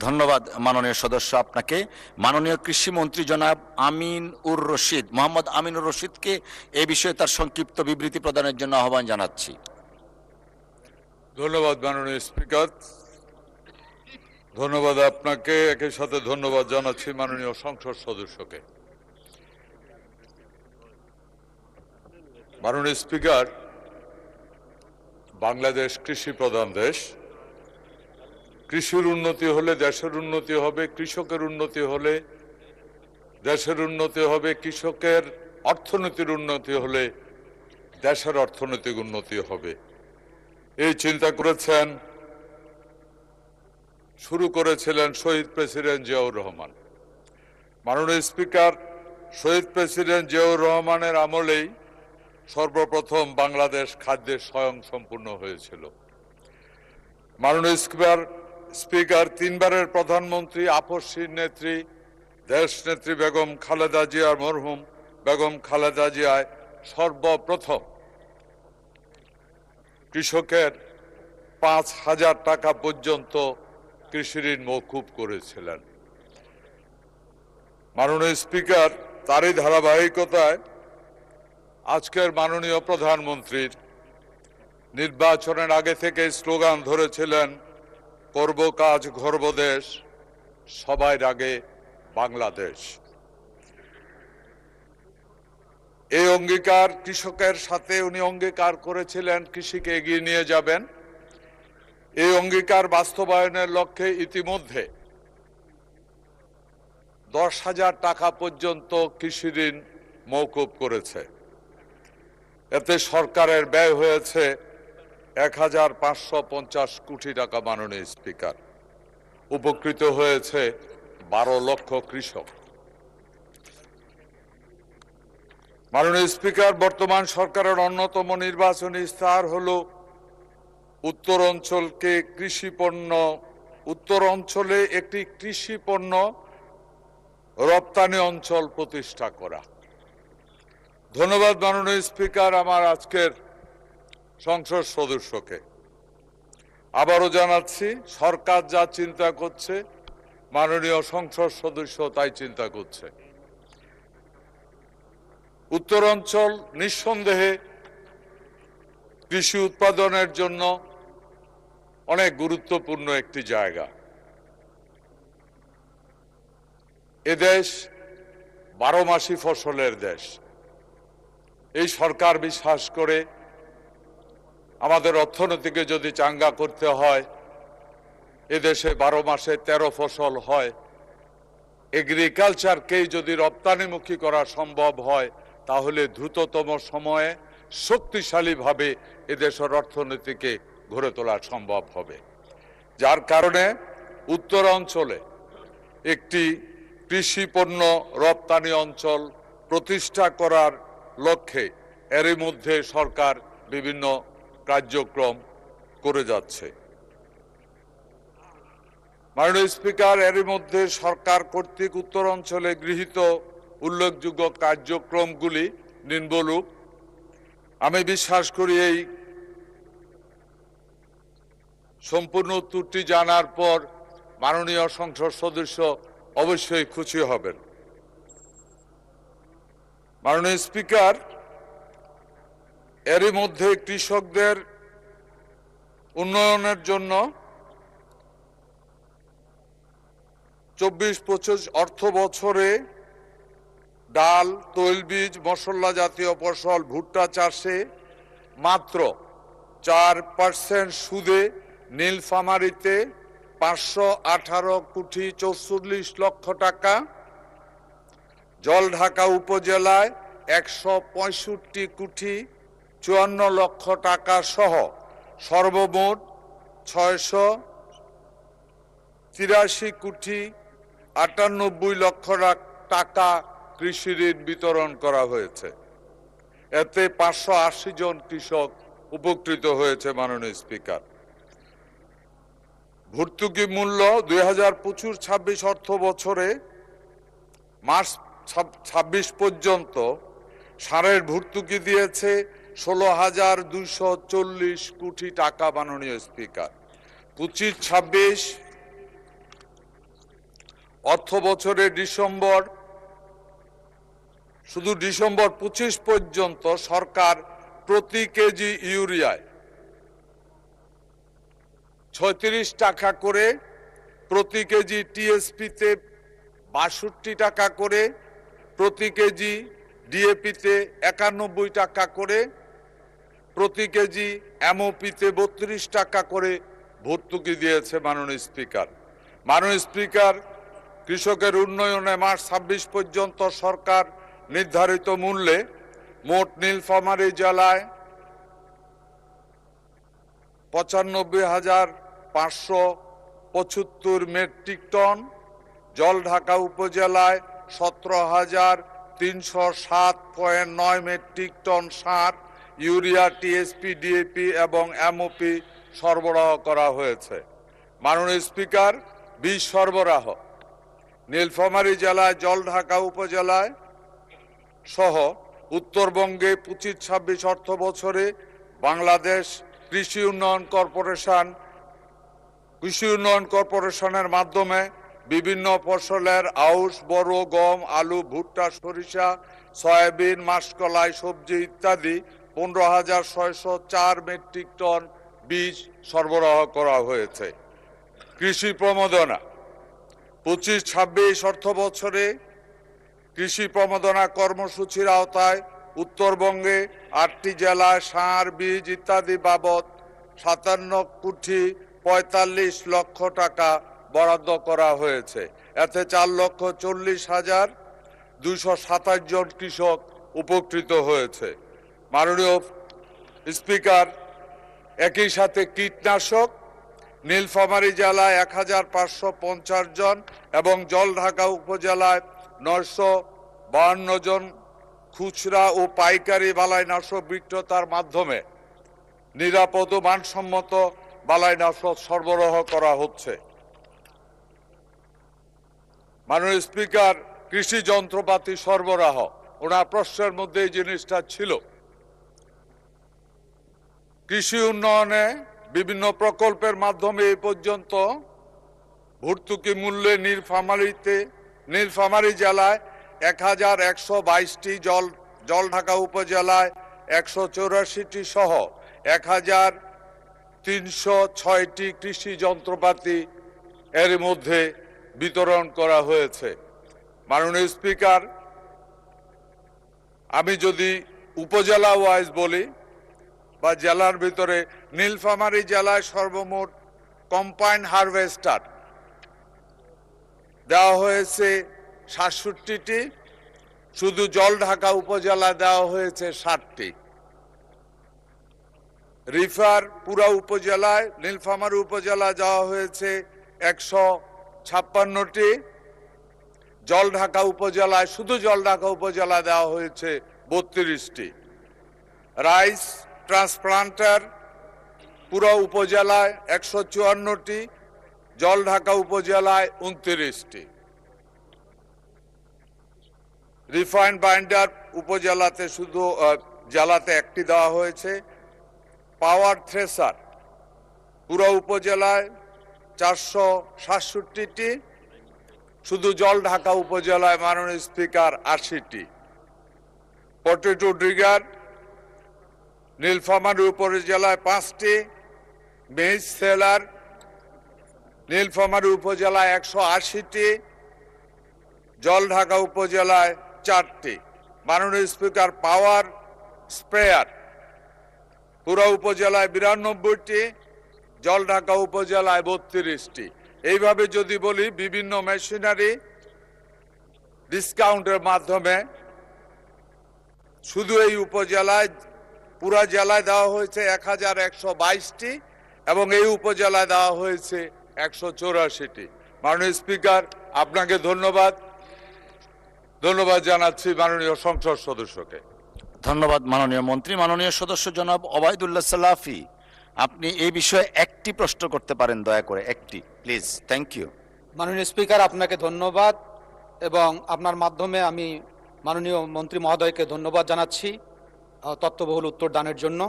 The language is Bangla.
ধন্যবাদ মাননীয় সদস্য আপনাকে। মাননীয় কৃষিমন্ত্রী জনাব মোহাম্মদ আমিনুর রশিদকে এই বিষয়ে তার সংক্ষিপ্ত বিবৃতি প্রদানের জন্য আহ্বান জানাচ্ছি। ধন্যবাদ মাননীয় স্পিকার, ধন্যবাদ আপনাকে। একই সাথে ধন্যবাদ জানাচ্ছি মাননীয় সংসদ সদস্যকে। মাননীয় স্পিকার, বাংলাদেশ কৃষি প্রধান দেশ। কৃষির উন্নতি হলে দেশের উন্নতি হবে, কৃষকের উন্নতি হলে দেশের উন্নতি হবে, কৃষকের অর্থনীতির উন্নতি হলে দেশের অর্থনৈতিক উন্নতি হবে। এই চিন্তা শুরু করেছিলেন শহীদ প্রেসিডেন্ট জিয়াউর রহমান। মাননীয় স্পিকার, শহীদ প্রেসিডেন্ট জিয়াউর রহমানের আমলেই সর্বপ্রথম বাংলাদেশ খাদ্যে স্বয়ংসম্পূর্ণ হয়েছিল। মাননীয় স্পিকার, তিনবারের প্রধানমন্ত্রী, আপসহীন নেত্রী, দেশনেত্রী বেগম খালেদা জিয়ার মরহুম বেগম খালেদা জিয়ায় সর্বপ্রথম কৃষকের 5,000 টাকা পর্যন্ত কৃষি ঋণ মওকুফ করেছিলেন। মাননীয় স্পিকার, তারই ধারাবাহিকতায় আজকের মাননীয় প্রধানমন্ত্রীর নির্বাচনের আগে থেকে স্লোগান ধরেছিলেন, করব কাজ গর্ব দেশ, সবার আগে বাংলাদেশ। এই অঙ্গীকার কৃষকের সাথে উনি অঙ্গীকার করেছিলেন কৃষিকে এগিয়ে নিয়ে যাবেন। এই অঙ্গীকার বাস্তবায়নের লক্ষ্যে ইতিমধ্যে 10,000 টাকা পর্যন্ত কৃষি ঋণ মওকুফ করেছে। এতে সরকারের ব্যয় হয়েছে 1,550 কোটি টাকা। মাননীয় স্পিকার, উপকৃত হয়েছে 12 লক্ষ কৃষক। মাননীয় স্পিকার, বর্তমান সরকারের অন্যতম নির্বাচনী ইস্তাহার হল উত্তর অঞ্চলে একটি কৃষি পণ্য রপ্তানি অঞ্চল প্রতিষ্ঠা করা। ধন্যবাদ মাননীয় স্পিকার আমার আজকের সংসদ সদস্যকে। আবারও জানাচ্ছি, সরকার যা চিন্তা করছে মাননীয় সংসদ সদস্য তাই চিন্তা করছে। উত্তরাঞ্চল নিঃসন্দেহে কৃষি উৎপাদনের জন্য অনেক গুরুত্বপূর্ণ একটি জায়গা। এদেশ 12 মাসি ফসলের দেশ। এই সরকার বিশ্বাস করে আমাদের অর্থনীতিকে যদি চাঙ্গা করতে হয়, এদেশে 12 মাসে 13 ফসল হয়। এগ্রিকালচারকেই যদি রপ্তানিমুখী করা সম্ভব হয়, তাহলে দ্রুততম সময়ে শক্তিশালীভাবে এদেশের অর্থনীতিকে গড়ে তোলা সম্ভব হবে। যার কারণে উত্তরাঞ্চলে একটি কৃষি পণ্য রপ্তানি অঞ্চল প্রতিষ্ঠা করার লক্ষ্যে এরই মধ্যে সরকার বিভিন্ন কার্যক্রম করে যাচ্ছে। মাননীয় স্পিকার, এরই মধ্যে সরকার কর্তৃক উত্তরাঞ্চলে গৃহীত উল্লেখযোগ্য কার্যক্রমগুলি নিম্নরূপ। আমি বিশ্বাস করি এই সম্পূর্ণ উত্তরটি জানার পর মাননীয় সংসদ সদস্য অবশ্যই খুশি হবেন। মাননীয় স্পিকার, এরই মধ্যে কৃষকদের উন্নয়নের জন্য 24-25 অর্থ বছরে ডাল, তৈলবীজ, মশলা জাতীয় ফসল, ভুট্টা চাষে মাত্র 4% সুদে নীলফামারীতে 518 কোটি 44 লক্ষ টাকা, জলঢাকা উপজেলায় 165 কোটি 54 লক্ষ টাকা সহ সর্বমোট 683 কোটি 98 লক্ষ টাকা কৃষি ঋণ বিতরণ করা হয়েছে। এতে 580 জন কৃষক উপকৃত হয়েছে। মাননীয় স্পিকার, ভর্তুকি মূল্য 2025-26 অর্থ বছরে মার্চ 26 পর্যন্ত সারের ভর্তুকি দিয়েছে 16,240 কোটি টাকা। মাননীয় স্পিকার, 25-26 অর্থ বছরে শুধু ডিসেম্বর 25 পর্যন্ত সরকার প্রতি কেজি ইউরিয়ায় 36 টাকা করে, প্রতি কেজি টিএসপিতে 62 টাকা করে, প্রতি কেজি ডিএপিতে 91 টাকা করে, প্রতি কেজি এমওপিতে 32 টাকা করে ভর্তুকি দিয়েছে মাননীয় স্পিকার। মাননীয় স্পিকার, কৃষকের উন্নয়নে মার্চ 26 পর্যন্ত সরকার নির্ধারিত মূল্যে মোট নীলফামারী জেলায় 95,575 মেট্রিক টন, জলঢাকা উপজেলায় 17,307.9 মেট্রিক টন সার, ইউরিয়া, টিএসপি, ডিএপি এবং এমওপি সরবরাহ করা হয়েছে। মাননীয় স্পিকার, বীজ সরবরাহ নীলফামারী জেলায়, জলঢাকা উপজেলায় সহ উত্তরবঙ্গে 25-26 অর্থ বছরে বাংলাদেশ কৃষি উন্নয়ন কর্পোরেশনের মাধ্যমে বিভিন্ন ফসলের আউশ, বড়, গম, আলু, ভুট্টা, সরিষা, সয়াবিন, মাসকলাই, সবজি ইত্যাদি 15,604 মেট্রিক টন বীজ সরবরাহ করা হয়েছে। কৃষি প্রণোদনা 25-26 অর্থ বছরে কৃষি প্রণোদনা কর্মসূচির আওতায় উত্তরবঙ্গে 8টি জেলায় সার, বীজ ইত্যাদি বাবদ 57,45,00,000 টাকা বরাদ্দ করা হয়েছে। এতে 4,40,227 জন কৃষক উপকৃত হয়েছে। মাননীয় স্পিকার, একই সাথে কীটনাশক নীলফামারী জেলায় 1,550 জন এবং জলঢাকা উপজেলায় 952 জন খুচরা ও পাইকারি বালাইনাশক বিক্রেতার মাধ্যমে নিরাপদ ও মানসম্মত বালাইনাশক সরবরাহ করা হচ্ছে। মাননীয় স্পিকার, কৃষি যন্ত্রপাতি সরবরাহ, ওনার প্রশ্নের মধ্যে এই জিনিসটা ছিল। কৃষি উন্নয়নে বিভিন্ন প্রকল্পের মাধ্যমে এই পর্যন্ত ভর্তুকি মূল্যে নীলফামারী জেলায় 1,122টি, জলঢাকা উপজেলায় 184টি সহ 1,306টি কৃষি যন্ত্রপাতি এর মধ্যে বিতরণ করা হয়েছে। মাননীয় স্পিকার, আমি যদি উপজেলা ওয়াইজ বলি বা জেলার ভিতরে, নীলফামারী জেলায় সর্বমোট কম্বাইন্ড হারভেস্টার দেওয়া হয়েছে 67টি, শুধু জলঢাকা উপজেলা দেওয়া হয়েছে 60টি। রিফার পুরা উপজেলায়, নীলফামারী উপজেলা দেওয়া হয়েছে 156টি, জলঢাকা উপজেলায়, শুধু জলঢাকা উপজেলা দেওয়া হয়েছে 32টি। রাইস ট্রান্সপ্লান্টার পুরো উপজেলায় 154টি, জলঢাকা উপজেলায় 29টি। রিফাইন বাইন্ডার উপজেলাতে শুধু জেলাতে একটি দেওয়া হয়েছে। পাওয়ার থ্রেসার পুরো উপজেলায় 467টি, শুধু জলঢাকা উপজেলায় মাননীয় স্পিকার 80টি। পটেটো ড্রিগার নীলফামারী উপজেলায় 5টি, মেজ সেলার নীলফামারী উপজেলায় 180টি, জলঢাকা উপজেলায় 4টি। মাননীয় স্পিকার, পাওয়ার স্প্রেয়ার পুরো উপজেলায় 92টি, জলঢাকা উপজেলায় 32টি। এইভাবে যদি বলি, বিভিন্ন মেশিনারি ডিসকাউন্টের মাধ্যমে শুধু এই উপজেলায়, পুরা জেলায় দেওয়া হয়েছে 1,122টি এবং এই উপজেলায় দেওয়া হয়েছে 184টি। মাননীয় স্পিকার, আপনাকে ধন্যবাদ জানাচ্ছি মাননীয় সংসদ সদস্যকে। ধন্যবাদ মাননীয় মন্ত্রী। মাননীয় সদস্য জনাব ওবায়দুল্লাহ সালাফি, আপনি এই বিষয়ে একটি প্রশ্ন করতে পারেন, দয়া করে একটি, প্লিজ। Thank you. মাননীয় স্পিকার, আপনাকে ধন্যবাদ এবং আপনার মাধ্যমে আমি মাননীয় মন্ত্রী মহোদয়কে ধন্যবাদ জানাচ্ছি তথ্যবহুল উত্তর দানের জন্য।